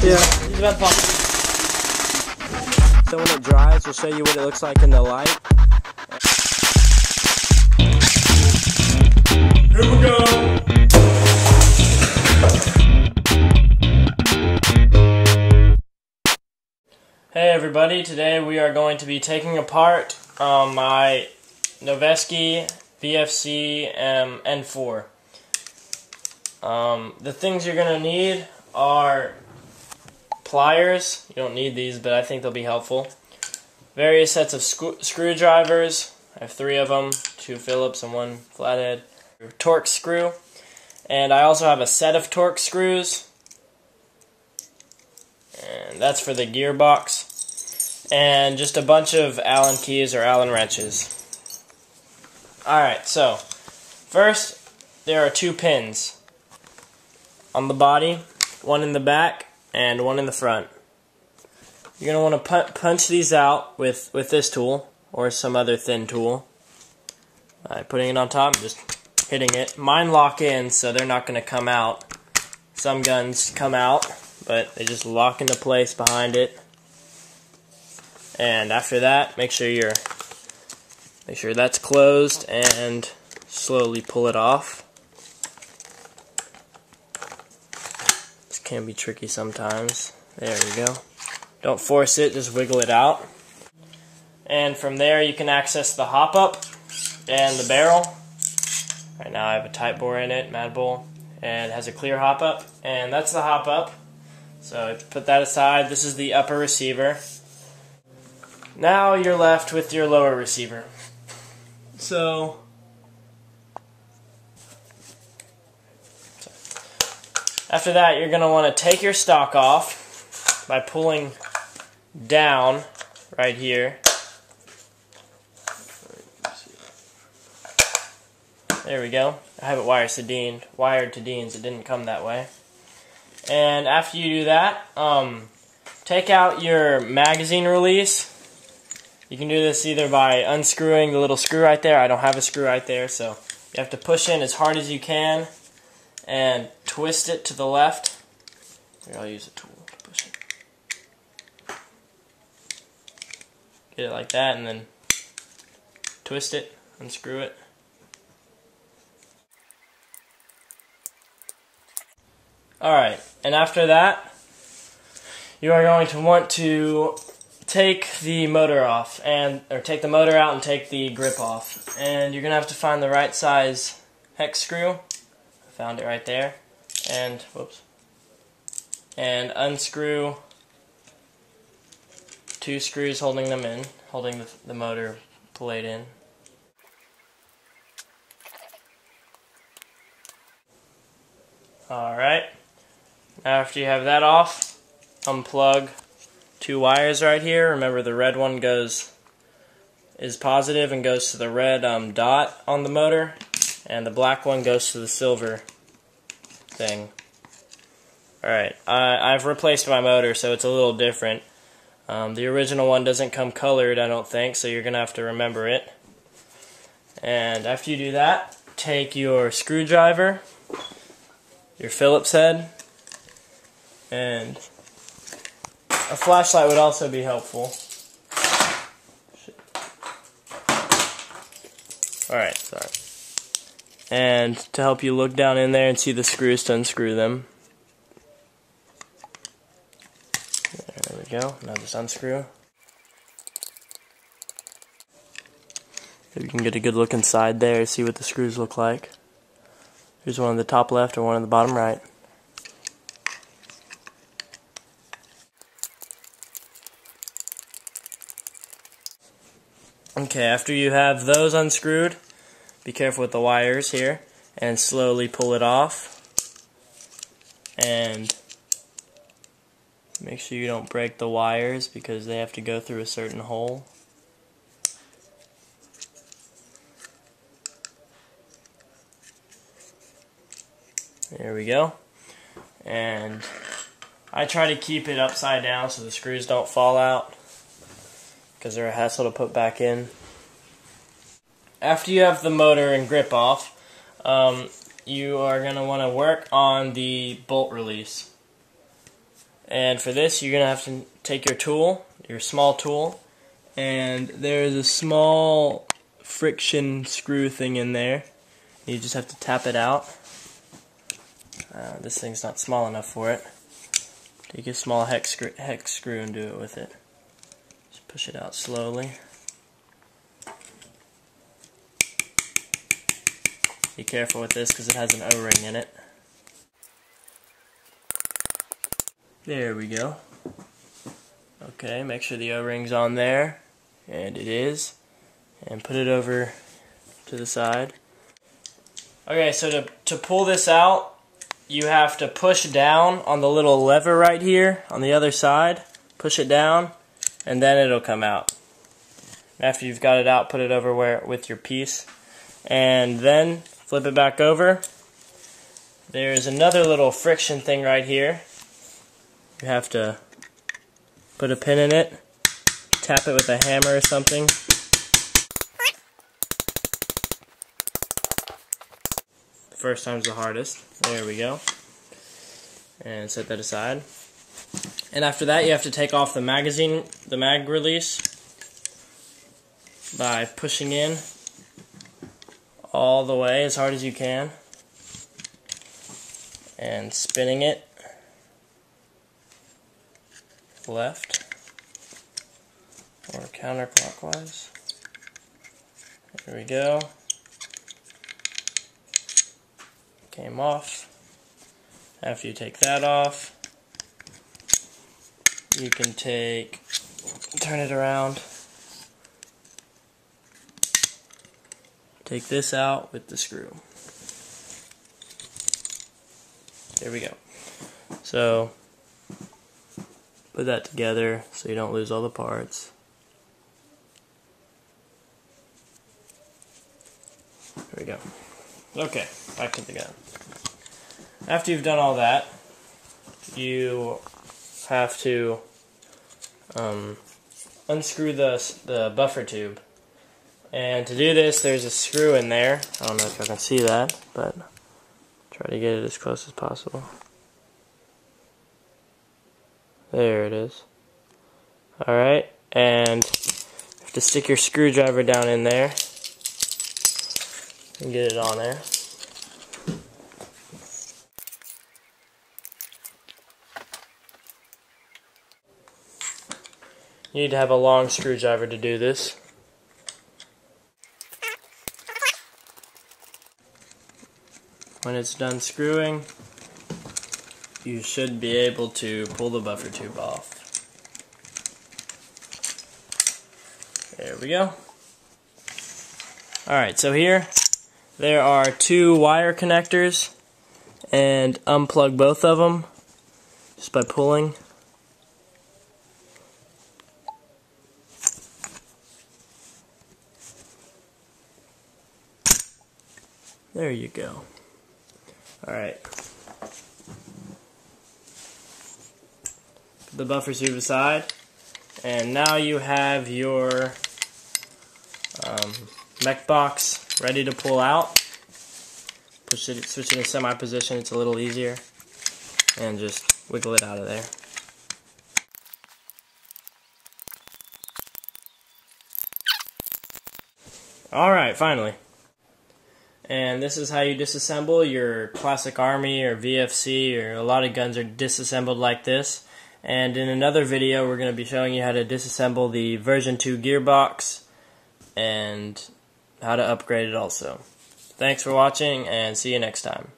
Yeah. He's about to pop. So when it dries, we'll show you what it looks like in the light. Here we go. Hey everybody, today we are going to be taking apart my Noveski VFC N4. The things you're going to need are pliers. You don't need these, but I think they'll be helpful. Various sets of screwdrivers. I have 3 of them, 2 Phillips and 1 flathead. Torque screw. And I also have a set of torque screws. And that's for the gearbox. And just a bunch of Allen keys or Allen wrenches. Alright, so first there are 2 pins on the body, one in the back and one in the front. You're going to want to punch these out with this tool or some other thin tool. By putting it on top and just hitting it. Mine lock in, so they're not going to come out. Some guns come out, but they just lock into place behind it. And after that, make sure that's closed and slowly pull it off. This can be tricky sometimes. There we go. Don't force it, just wiggle it out. And from there you can access the hop up and the barrel. Right now I have a tight bore in it, mad bowl, and it has a clear hop up, and that's the hop up. So put that aside. This is the upper receiver. Now you're left with your lower receiver. So after that, you're going to want to take your stock off by pulling down right here. There we go. I have it wired to Dean's. It didn't come that way. And after you do that, take out your magazine release. You can do this either by unscrewing the little screw right there. I don't have a screw right there, so you have to push in as hard as you can and twist it to the left. Here, I'll use a tool to push it. Get it like that, and then twist it, unscrew it. Alright, and after that, you are going to want to take the motor off, or take the motor out and take the grip off. And you're going to have to find the right size hex screw. I found it right there. And, whoops. And unscrew 2 screws holding them in, holding the motor plate in. Alright. After you have that off, unplug 2 wires right here. Remember, the red one is positive and goes to the red dot on the motor, and the black one goes to the silver thing. Alright, I've replaced my motor, so it's a little different. The original one doesn't come colored, I don't think, so you're going to have to remember it. And after you do that, take your screwdriver, your Phillips head, and a flashlight would also be helpful. Alright, sorry. And to help you look down in there and see the screws to unscrew them. There we go. Now just unscrew. You can get a good look inside there, see what the screws look like. Here's one on the top left and one on the bottom right. Okay, after you have those unscrewed, be careful with the wires here, and slowly pull it off. And make sure you don't break the wires because they have to go through a certain hole. There we go. And I try to keep it upside down so the screws don't fall out, because they're a hassle to put back in. After you have the motor and grip off, you are going to want to work on the bolt release. And for this, you're going to have to take your tool, your small tool, and there's a small friction screw thing in there. You just have to tap it out. This thing's not small enough for it. Take a small hex screw and do it with it. Just push it out slowly. Be careful with this because it has an O-ring in it. There we go. Okay, make sure the O-ring's on there, and it is. And put it over to the side. Okay, so to pull this out, you have to push down on the little lever right here on the other side. Push it down, and then it'll come out. After you've got it out, put it over with your piece, and then flip it back over. There's another little friction thing right here. You have to put a pin in it, tap it with a hammer or something. The first time's the hardest. There we go. And set that aside. And after that, you have to take off the mag release by pushing in all the way as hard as you can and spinning it left or counterclockwise. There we go. Came off. After you take that off, you can turn it around, take this out with the screw. There we go. So put that together so you don't lose all the parts. There we go. Okay, back to the gun. After you've done all that, you have to unscrew the buffer tube. And to do this, there's a screw in there. I don't know if I can see that, but try to get it as close as possible. There it is. Alright, and you have to stick your screwdriver down in there and get it on there. You need to have a long screwdriver to do this. When it's done screwing, you should be able to pull the buffer tube off. There we go. Alright, so here there are two wire connectors, and unplug both of them just by pulling. There you go. Alright. Put the buffer tube aside, and now you have your mech box ready to pull out. Switch it in semi position, it's a little easier, and just wiggle it out of there. Alright, finally. And this is how you disassemble your classic Army or VFC, or a lot of guns are disassembled like this. And in another video we're going to be showing you how to disassemble the version 2 gearbox and how to upgrade it also. Thanks for watching, and see you next time.